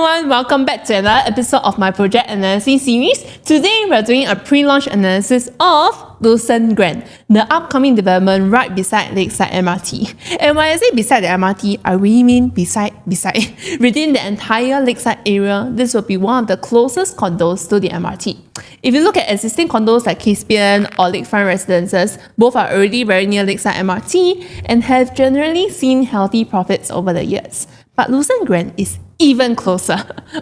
everyone, welcome back to another episode of my project analysis series. Today we're doing a pre-launch analysis of Lucerne Grand, the upcoming development right beside Lakeside MRT. And when I say beside the MRT, I really mean beside. Within the entire Lakeside area, this will be one of the closest condos to the MRT. If you look at existing condos like Caspian or Lakefront Residences, both are already very near Lakeside MRT and have generally seen healthy profits over the years. But Lucerne Grand is even closer.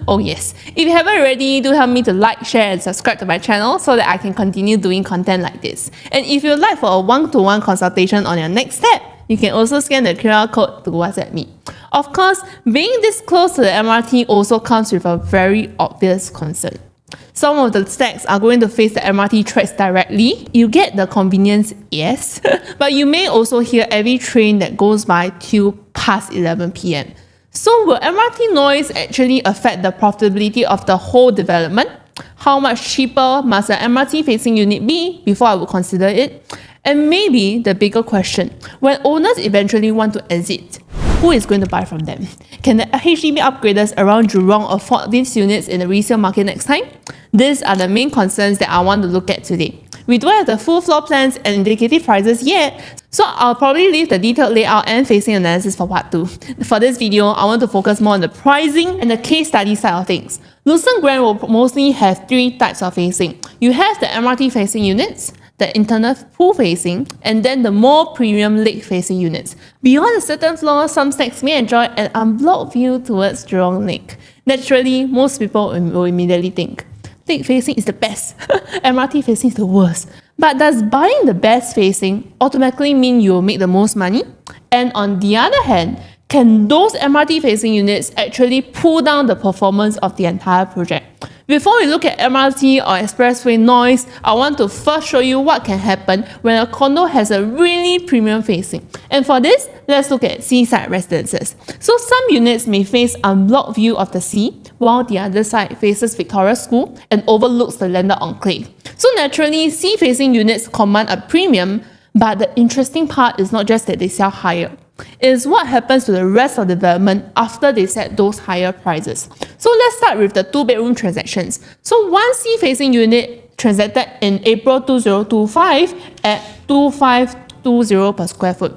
Oh yes. If you haven't already, do help me to like, share and subscribe to my channel so that I can continue doing content like this. And if you'd like for a one-to-one consultation on your next step, you can also scan the QR code to WhatsApp me. Of course, being this close to the MRT also comes with a very obvious concern. Some of the stacks are going to face the MRT tracks directly. You get the convenience, yes, but you may also hear every train that goes by till past 11 PM. So will MRT noise actually affect the profitability of the whole development? How much cheaper must an MRT facing unit be before I would consider it? And maybe the bigger question, when owners eventually want to exit, who is going to buy from them? Can the HDB upgraders around Jurong afford these units in the resale market next time? These are the main concerns that I want to look at today. We don't have the full floor plans and indicative prices yet, so I'll probably leave the detailed layout and facing analysis for part 2. For this video, I want to focus more on the pricing and the case study side of things. Lucerne Grand will mostly have 3 types of facing. You have the MRT facing units, the internal pool facing, and then the more premium lake facing units. Beyond a certain floor, some stacks may enjoy an unblocked view towards Jurong Lake. Naturally, most people will immediately think, lake facing is the best, MRT facing is the worst. But does buying the best facing automatically mean you'll make the most money? And on the other hand, can those MRT facing units actually pull down the performance of the entire project? Before we look at MRT or expressway noise, I want to first show you what can happen when a condo has a really premium facing. And for this, let's look at Seaside Residences. So some units may face unblocked view of the sea, while the other side faces Victoria School and overlooks the landed enclave. So naturally, sea-facing units command a premium, but the interesting part is not just that they sell higher. It is what happens to the rest of the development after they set those higher prices. So let's start with the 2-bedroom transactions. So one sea-facing unit transacted in April 2025 at 2520 per square foot.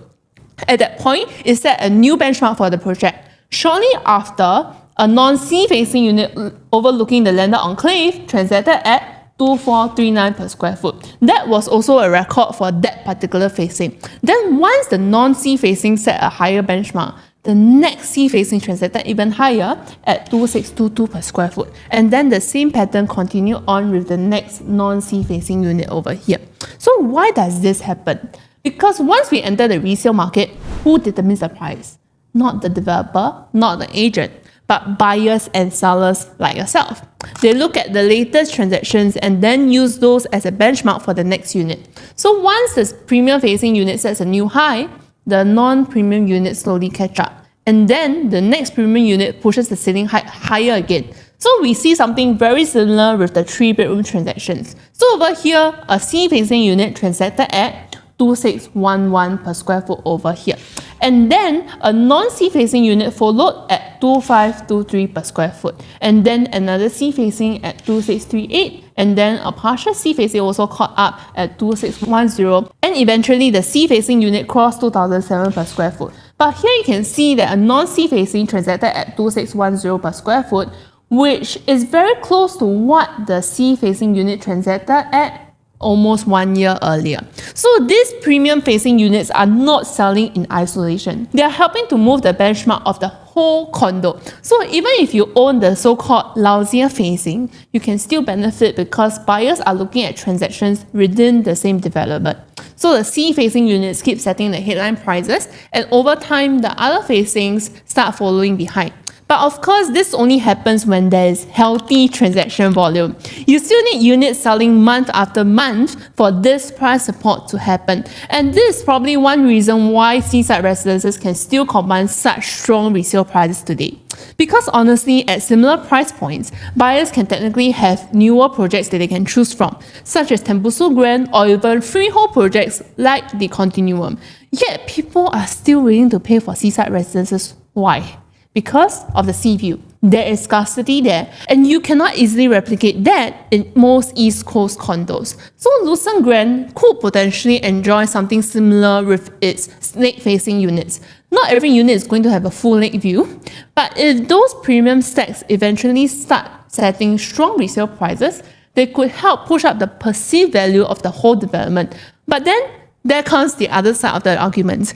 At that point, it set a new benchmark for the project. Shortly after, a non-sea facing unit overlooking the landed enclave transacted at 2439 per square foot. That was also a record for that particular facing. Then once the non-sea facing set a higher benchmark, the next sea facing transacted even higher at 2622 per square foot. And then the same pattern continued on with the next non-sea facing unit over here. So why does this happen? Because once we enter the resale market, who determines the price? Not the developer, not the agent, but buyers and sellers like yourself. They look at the latest transactions and then use those as a benchmark for the next unit. So once the premium facing unit sets a new high, the non-premium unit slowly catch up. And then the next premium unit pushes the ceiling height higher again. So we see something very similar with the 3-bedroom transactions. So over here, a sea-facing unit transacted at 2611 per square foot over here. And then a non-sea facing unit followed at 2523 per square foot. And then another sea facing at 2638. And then a partial sea facing also caught up at 2610. And eventually the sea facing unit crossed 2007 per square foot. But here you can see that a non-sea facing transacted at 2610 per square foot, which is very close to what the sea facing unit transacted at almost 1 year earlier. So these premium facing units are not selling in isolation. They are helping to move the benchmark of the whole condo. So even if you own the so-called lousier facing, you can still benefit because buyers are looking at transactions within the same development. So the sea facing units keep setting the headline prices, and over time the other facings start following behind. But of course, this only happens when there is healthy transaction volume. You still need units selling month after month for this price support to happen. And this is probably one reason why Seaside Residences can still command such strong resale prices today. Because honestly, at similar price points, buyers can technically have newer projects that they can choose from, such as Tembusu Grand or even freehold projects like the Continuum. Yet people are still willing to pay for Seaside Residences. Why? Because of the sea view. There is scarcity there, and you cannot easily replicate that in most East Coast condos. So Lucerne Grand could potentially enjoy something similar with its lake-facing units. Not every unit is going to have a full lake view, but if those premium stacks eventually start setting strong resale prices, they could help push up the perceived value of the whole development. But then there comes the other side of the argument.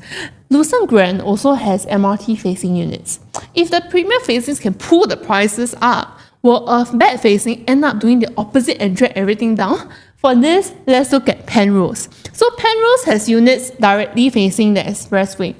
Lucerne Grand also has MRT facing units. If the premium facings can pull the prices up, will a bad facing end up doing the opposite and drag everything down? For this, let's look at Penrose. So Penrose has units directly facing the expressway,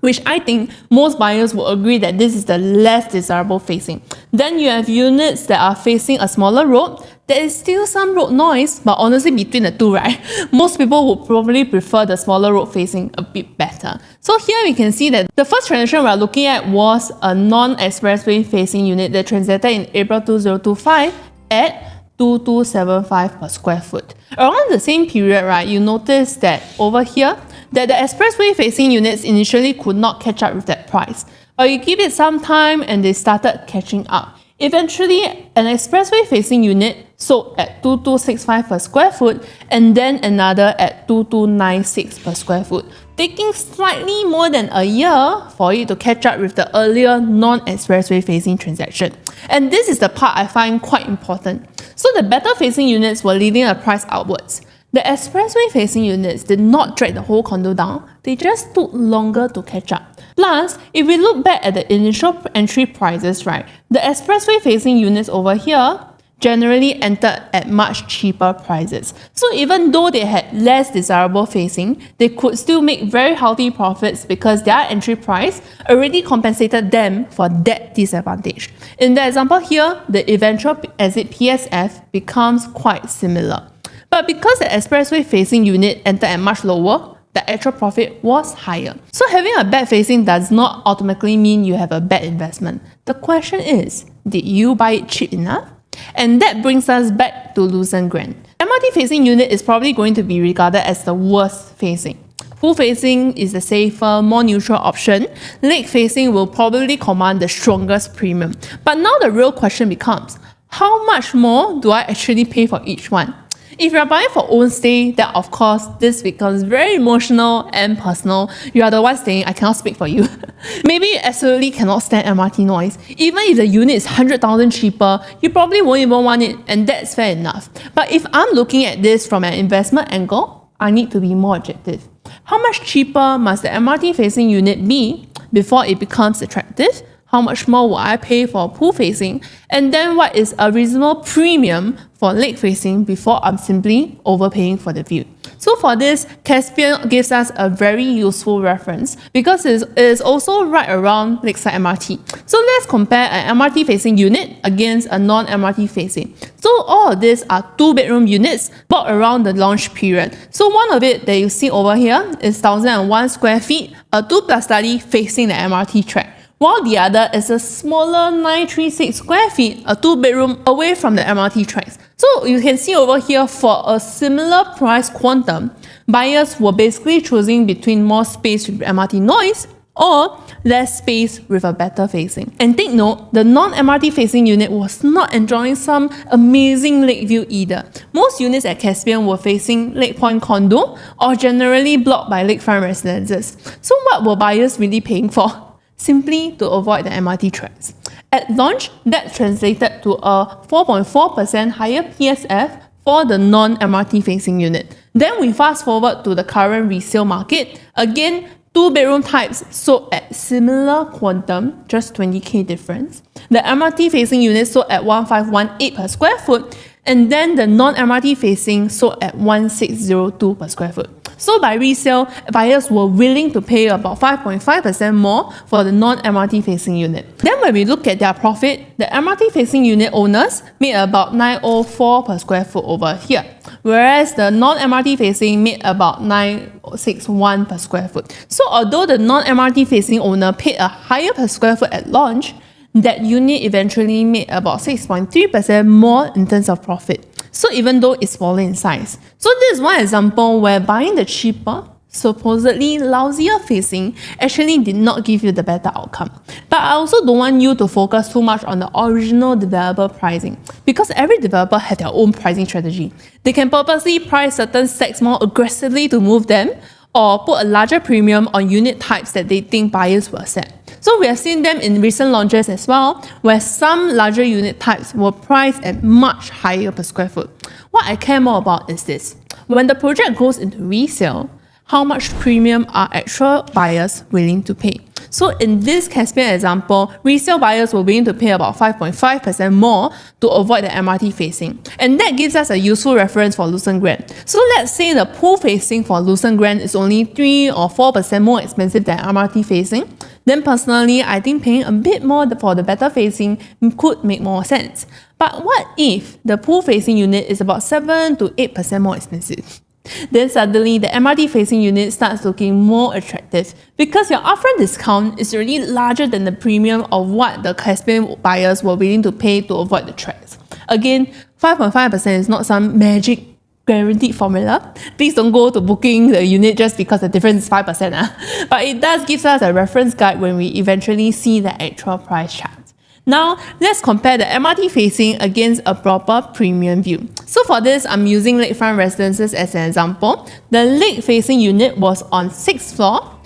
which I think most buyers will agree that this is the less desirable facing. Then you have units that are facing a smaller road. There is still some road noise, but honestly between the two, right, most people would probably prefer the smaller road facing a bit better. So here we can see that the first transaction we're looking at was a non-expressway facing unit that transacted in April 2025 at 2275 per square foot. Around the same period, right, you notice that over here, that the expressway facing units initially could not catch up with that price. But you give it some time and they started catching up. Eventually, an expressway facing unit sold at 2265 per square foot and then another at 2296 per square foot, taking slightly more than a year for it to catch up with the earlier non-expressway facing transaction. And this is the part I find quite important. So the better facing units were leading the price outwards. The expressway facing units did not drag the whole condo down, they just took longer to catch up. Plus, if we look back at the initial entry prices, right, the expressway facing units over here generally entered at much cheaper prices. So even though they had less desirable facing, they could still make very healthy profits because their entry price already compensated them for that disadvantage. In the example here, the eventual exit PSF becomes quite similar. But because the expressway facing unit entered at much lower, the actual profit was higher. So having a bad facing does not automatically mean you have a bad investment. The question is, did you buy it cheap enough? And that brings us back to Lucerne Grand. MRT facing unit is probably going to be regarded as the worst facing. Pool facing is the safer, more neutral option. Lake facing will probably command the strongest premium. But now the real question becomes, how much more do I actually pay for each one? If you're buying for own stay, then of course this becomes very emotional and personal. You are the one staying, I cannot speak for you. Maybe you absolutely cannot stand MRT noise. Even if the unit is 100,000 cheaper, you probably won't even want it, and that's fair enough. But if I'm looking at this from an investment angle, I need to be more objective. How much cheaper must the MRT facing unit be before it becomes attractive? How much more will I pay for pool facing? And then what is a reasonable premium for lake facing before I'm simply overpaying for the view? So for this, Caspian gives us a very useful reference because it is also right around Lakeside MRT. So let's compare an MRT facing unit against a non-MRT facing. So all of these are 2-bedroom units bought around the launch period. So one of it that you see over here is 1,001 square feet, a 2+ study facing the MRT track, while the other is a smaller 936 square feet, a 2-bedroom away from the MRT tracks. So you can see over here, for a similar price quantum, buyers were basically choosing between more space with MRT noise or less space with a better facing. And take note, the non-MRT facing unit was not enjoying some amazing lake view either. Most units at Caspian were facing Lake Point Condo or generally blocked by Lakefront Residences. So what were buyers really paying for? Simply to avoid the MRT tracks. At launch, that translated to a 4.4% higher PSF for the non-MRT facing unit. Then we fast forward to the current resale market. Again, 2-bedroom types sold at similar quantum, just 20k difference. The MRT facing unit sold at 1518 per square foot, and then the non-MRT facing sold at 1602 per square foot. So by resale, buyers were willing to pay about 5.5% more for the non-MRT facing unit. Then when we look at their profit, the MRT facing unit owners made about 904 per square foot over here, whereas the non-MRT facing made about 961 per square foot. So although the non-MRT facing owner paid a higher per square foot at launch, that unit eventually made about 6.3% more in terms of profit. So even though it's smaller in size. So this is one example where buying the cheaper supposedly lousier facing actually did not give you the better outcome. But I also don't want you to focus too much on the original developer pricing, because every developer has their own pricing strategy. They can purposely price certain stacks more aggressively to move them, or put a larger premium on unit types that they think buyers will accept. So we have seen them in recent launches as well, where some larger unit types were priced at much higher per square foot. What I care more about is this: when the project goes into resale, how much premium are actual buyers willing to pay? So in this Caspian example, resale buyers were willing to pay about 5.5% more to avoid the MRT facing. And that gives us a useful reference for Lucerne Grand. So let's say the pool facing for Lucerne Grand is only 3 or 4% more expensive than MRT facing. Then personally, I think paying a bit more for the better facing could make more sense. But what if the pool facing unit is about 7 to 8% more expensive? Then suddenly the MRT facing unit starts looking more attractive, because your upfront discount is already larger than the premium of what the Caspian buyers were willing to pay to avoid the tracks. Again, 5.5% is not some magic guaranteed formula. Please don't go to booking the unit just because the difference is 5%. But it does give us a reference guide when we eventually see the actual price chart. Now, let's compare the MRT facing against a proper premium view. So for this, I'm using Lakefront Residences as an example. The lake facing unit was on 6th floor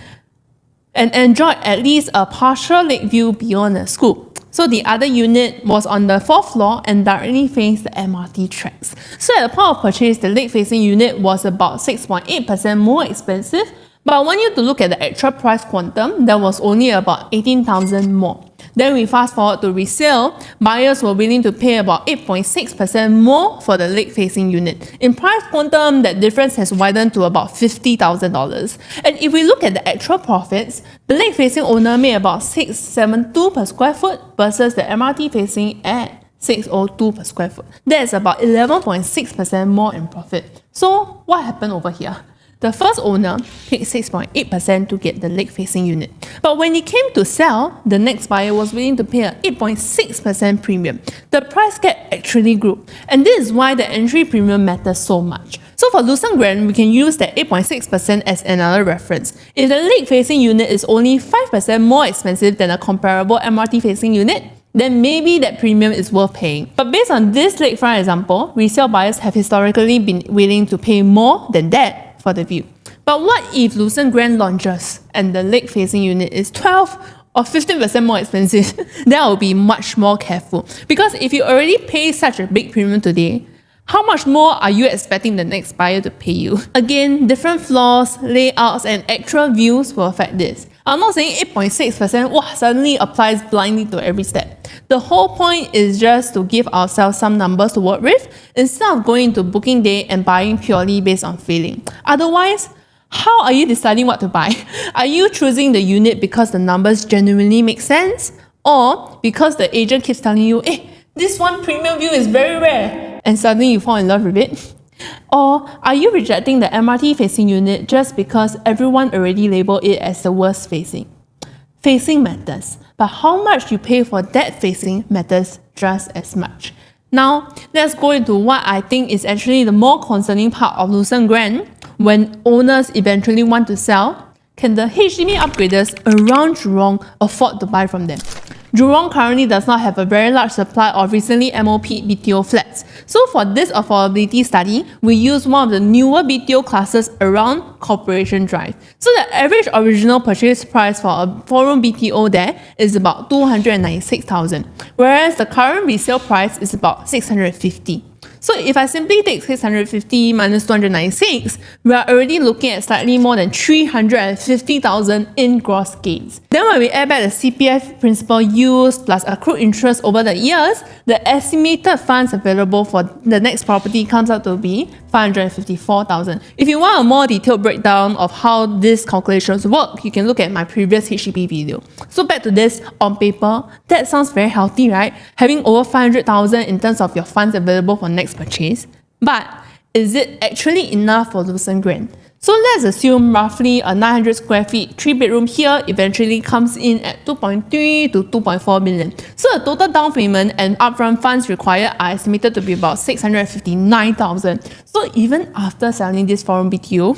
and enjoyed at least a partial lake view beyond the school. So the other unit was on the 4th floor and directly faced the MRT tracks. So at the point of purchase, the lake facing unit was about 6.8% more expensive, but I want you to look at the actual price quantum. That was only about 18,000 more. Then we fast forward to resale, buyers were willing to pay about 8.6% more for the lake-facing unit. In price quantum, that difference has widened to about $50,000. And if we look at the actual profits, the lake-facing owner made about $672 per square foot versus the MRT-facing at $602 per square foot. That's about 11.6% more in profit. So what happened over here? The first owner paid 6.8% to get the lake-facing unit. But when it came to sell, the next buyer was willing to pay an 8.6% premium. The price gap actually grew. And this is why the entry premium matters so much. So for Lucerne Grand, we can use that 8.6% as another reference. If the lake-facing unit is only 5% more expensive than a comparable MRT-facing unit, then maybe that premium is worth paying. But based on this lakefront example, resale buyers have historically been willing to pay more than that for the view. But what if Lucerne Grand launches and the lake-facing unit is 12 or 15% more expensive? Then I'll be much more careful. Because if you already pay such a big premium today, how much more are you expecting the next buyer to pay you? Again, different floors, layouts, and actual views will affect this. I'm not saying 8.6% suddenly applies blindly to every step. The whole point is just to give ourselves some numbers to work with instead of going into booking day and buying purely based on feeling. Otherwise, how are you deciding what to buy? Are you choosing the unit because the numbers genuinely make sense? Or because the agent keeps telling you, this one premium view is very rare, and suddenly you fall in love with it? Or are you rejecting the MRT facing unit just because everyone already labeled it as the worst facing? Facing matters, but how much you pay for that facing matters just as much. Now, let's go into what I think is actually the more concerning part of Lucerne Grand. When owners eventually want to sell, can the HDB upgraders around Jurong afford to buy from them? Jurong currently does not have a very large supply of recently MOP BTO flats. So for this affordability study, we use one of the newer BTO classes around Corporation Drive. So the average original purchase price for a 4-room BTO there is about $296,000, whereas the current resale price is about $650,000. So if I simply take 650 minus 296, we are already looking at slightly more than 350,000 in gross gains. Then when we add back the CPF principal used plus accrued interest over the years, the estimated funds available for the next property comes out to be 554,000. If you want a more detailed breakdown of how these calculations work, you can look at my previous HDB video. So back to this, on paper, that sounds very healthy, right? Having over 500,000 in terms of your funds available for next purchase. But is it actually enough for Lucerne Grand? So let's assume roughly a 900 square feet 3-bedroom here eventually comes in at 2.3 to 2.4 million. So the total down payment and upfront funds required are estimated to be about 659,000. So even after selling this 4-room BTO,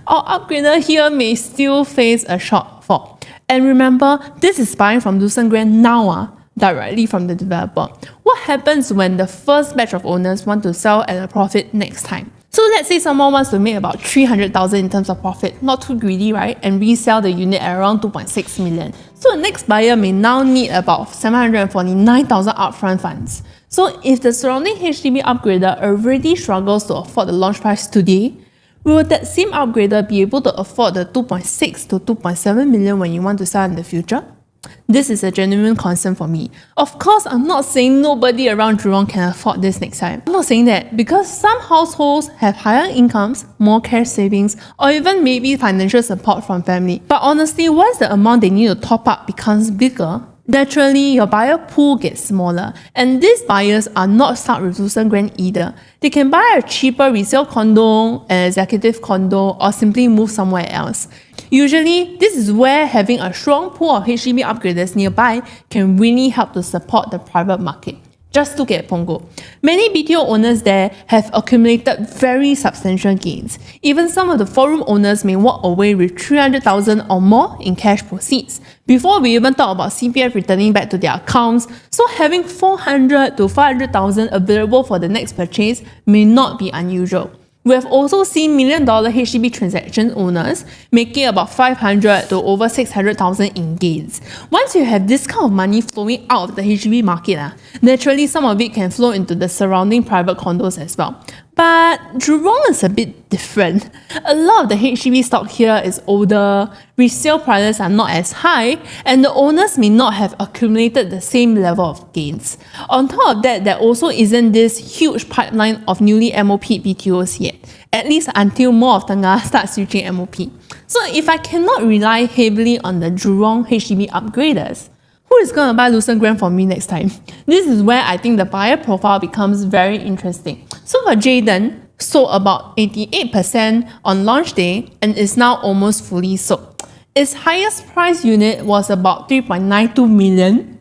our upgrader here may still face a shortfall. And remember, this is buying from Lucerne Grand now, directly from the developer. What happens when the first batch of owners want to sell at a profit next time? So let's say someone wants to make about 300,000 in terms of profit, not too greedy, right? And resell the unit at around 2.6 million. So the next buyer may now need about 749,000 upfront funds. So if the surrounding HDB upgrader already struggles to afford the launch price today, will that same upgrader be able to afford the 2.6 to 2.7 million when you want to sell in the future? This is a genuine concern for me. Of course, I'm not saying nobody around Jurong can afford this next time. I'm not saying that because some households have higher incomes, more cash savings, or even maybe financial support from family. But honestly, once the amount they need to top up becomes bigger, naturally, your buyer pool gets smaller, and these buyers are not stuck with Lucerne Grand either. They can buy a cheaper resale condo, an executive condo, or simply move somewhere else. Usually, this is where having a strong pool of HDB upgraders nearby can really help to support the private market. Just look at Punggol. Many BTO owners there have accumulated very substantial gains. Even some of the 4-room owners may walk away with 300,000 or more in cash proceeds. Before we even talk about CPF returning back to their accounts, so having 400 to 500,000 available for the next purchase may not be unusual. We have also seen $1 million HDB transaction owners making about 500 to over 600,000 in gains. Once you have this kind of money flowing out of the HDB market, naturally some of it can flow into the surrounding private condos as well. But Jurong is a bit different. A lot of the HDB stock here is older, resale prices are not as high, and the owners may not have accumulated the same level of gains. On top of that, there also isn't this huge pipeline of newly MOP BTOs yet, at least until more of Tengah starts switching MOP. So if I cannot rely heavily on the Jurong HDB upgraders, who is going to buy Lucerne Grand for me next time? This is where I think the buyer profile becomes very interesting. So for Jayden, sold about 88% on launch day and is now almost fully sold. Its highest price unit was about 3.92 million,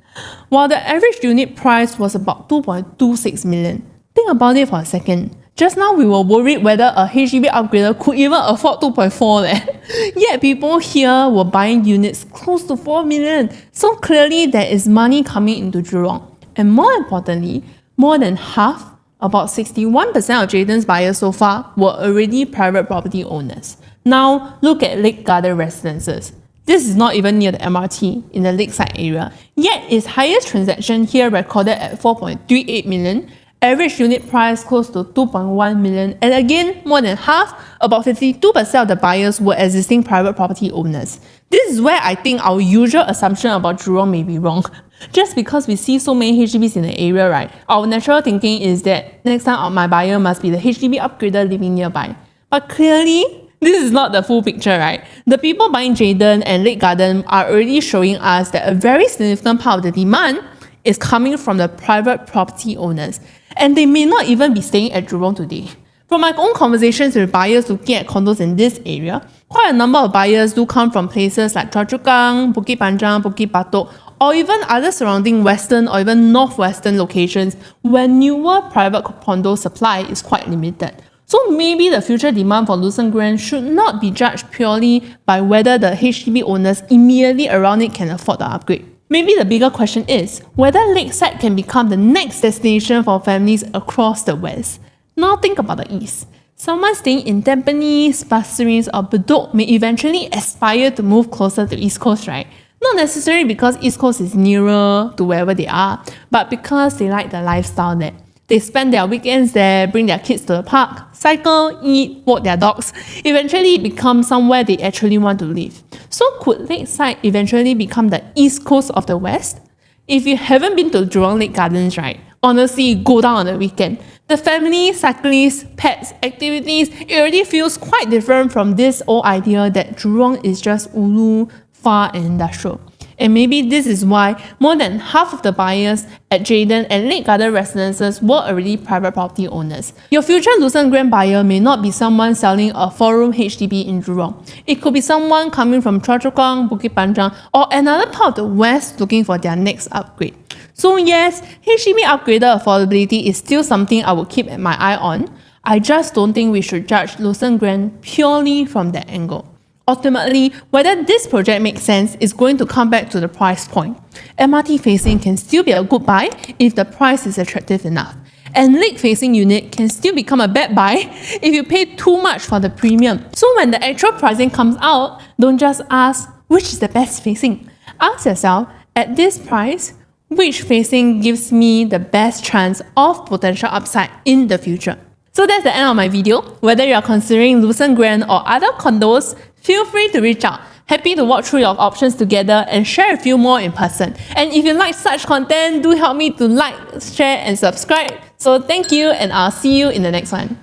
while the average unit price was about 2.26 million. Think about it for a second. Just now we were worried whether a HDB upgrader could even afford 2.4 Yet people here were buying units close to 4 million. So clearly there is money coming into Jurong. And more importantly, more than half, about 61% of Jayden's buyers so far, were already private property owners. Now look at LakeGarden Residences. This is not even near the MRT in the Lakeside area. Yet its highest transaction here recorded at 4.38 million. Average unit price close to 2.1 million, and again, more than half, about 52% of the buyers were existing private property owners. This is where I think our usual assumption about Jurong may be wrong. Just because we see so many HDBs in the area, right? Our natural thinking is that next time my buyer must be the HDB upgrader living nearby. But clearly, this is not the full picture, right? The people buying Jayden and LakeGarden are already showing us that a very significant part of the demand is coming from the private property owners. And they may not even be staying at Jurong today. From my own conversations with buyers looking at condos in this area, quite a number of buyers do come from places like Choa Chu Kang, Bukit Panjang, Bukit Batok, or even other surrounding western or even northwestern locations where newer private condo supply is quite limited. So maybe the future demand for Lucerne Grand should not be judged purely by whether the HDB owners immediately around it can afford the upgrade. Maybe the bigger question is whether Lakeside can become the next destination for families across the West. Now think about the East. Someone staying in Tampines, Pasir Ris, or Bedok may eventually aspire to move closer to East Coast, right? Not necessarily because East Coast is nearer to wherever they are, but because they like the lifestyle there. They spend their weekends there, bring their kids to the park, cycle, eat, walk their dogs. Eventually it becomes somewhere they actually want to live. So could Lakeside eventually become the East Coast of the West? If you haven't been to Jurong Lake Gardens, right, honestly, go down on the weekend. The family, cyclists, pets, activities, it already feels quite different from this old idea that Jurong is just ulu, far and industrial. And maybe this is why more than half of the buyers at Jayden and LakeGarden residences were already private property owners. Your future Lucerne Grand buyer may not be someone selling a 4-room HDB in Jurong. It could be someone coming from Choa Chu Kang, Bukit Panjang, or another part of the West looking for their next upgrade. So yes, HDB upgrader affordability is still something I will keep my eye on. I just don't think we should judge Lucerne Grand purely from that angle. Ultimately, whether this project makes sense is going to come back to the price point. MRT facing can still be a good buy if the price is attractive enough. And lake facing unit can still become a bad buy if you pay too much for the premium. So when the actual pricing comes out, don't just ask which is the best facing. Ask yourself, at this price, which facing gives me the best chance of potential upside in the future. So that's the end of my video. Whether you are considering Lucerne Grand or other condos, feel free to reach out. Happy to walk through your options together and share a few more in person. And if you like such content, do help me to like, share and subscribe. So thank you, and I'll see you in the next one.